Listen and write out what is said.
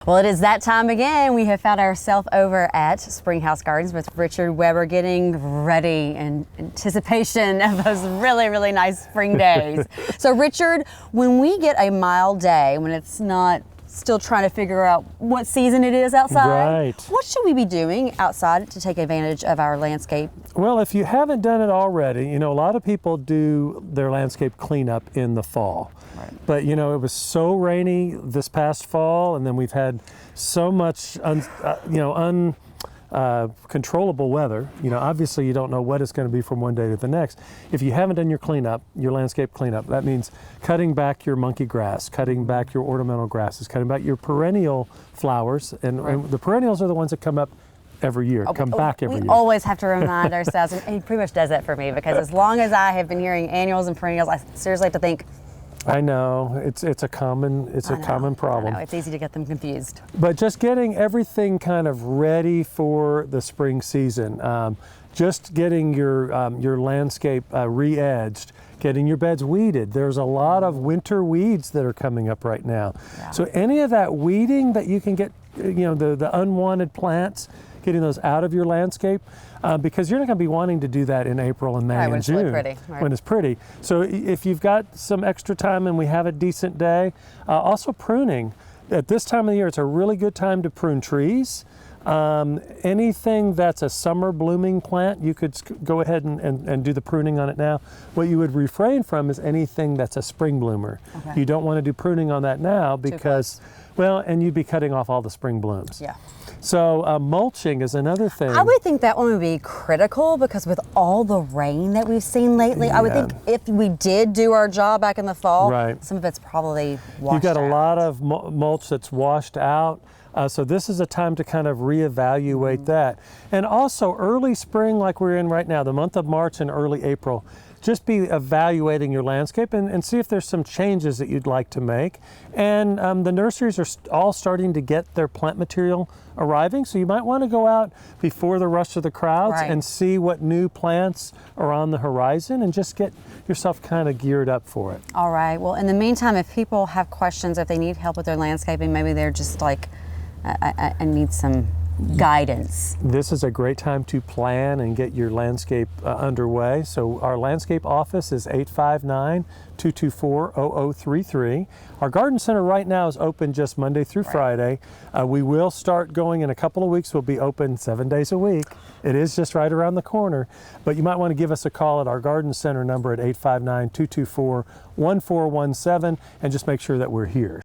Well, it is that time again. We have found ourselves over at Springhouse Gardens with Richard Weber, getting ready in anticipation of those really, really nice spring days. So Richard, when we get a mild day, when it's not still trying to figure out what season it is outside, what should we be doing outside to take advantage of our landscape? Well, if you haven't done it already, you know, a lot of people do their landscape cleanup in the fall. But you know, it was so rainy this past fall, and then we've had so much uncontrollable weather. You know, obviously you don't know what it's going to be from one day to the next. If you haven't done your cleanup, your landscape cleanup, that means cutting back your monkey grass, cutting back your ornamental grasses, cutting back your perennial flowers, and the perennials are the ones that come up every year, come back every year. We always have to remind ourselves, and he pretty much does that for me, because as long as I have been hearing annuals and perennials, I seriously have to think, I know, it's a common problem. I know, it's easy to get them confused. But just getting everything kind of ready for the spring season, just getting your landscape re-edged, getting your beds weeded. There's a lot of winter weeds that are coming up right now. Yeah. So any of that weeding that you can get, you know, the unwanted plants, getting those out of your landscape, because you're not going to be wanting to do that in April and May and June when it's pretty. So if you've got some extra time and we have a decent day, also pruning. At this time of the year, it's a really good time to prune trees. Anything that's a summer blooming plant, you could go ahead and do the pruning on it now. What you would refrain from is anything that's a spring bloomer. Okay. You don't want to do pruning on that now because, well, and you'd be cutting off all the spring blooms. Yeah. So mulching is another thing. I would think that one would be critical, because with all the rain that we've seen lately, I would think if we did do our job back in the fall, some of it's probably washed out. You've got a lot of mulch that's washed out. So this is a time to kind of reevaluate that. And also early spring, like we're in right now, the month of March and early April, just be evaluating your landscape and see if there's some changes that you'd like to make. And the nurseries are all starting to get their plant material arriving, so you might want to go out before the rush of the crowds and see what new plants are on the horizon and just get yourself kind of geared up for it. All right. Well, in the meantime, if people have questions, if they need help with their landscaping, maybe they're just like, I need some guidance. This is a great time to plan and get your landscape underway. So our landscape office is 859-224-0033. Our garden center right now is open just Monday through Friday. We will start going in a couple of weeks. We'll be open 7 days a week. It is just right around the corner. But you might want to give us a call at our garden center number at 859-224-1417 and just make sure that we're here.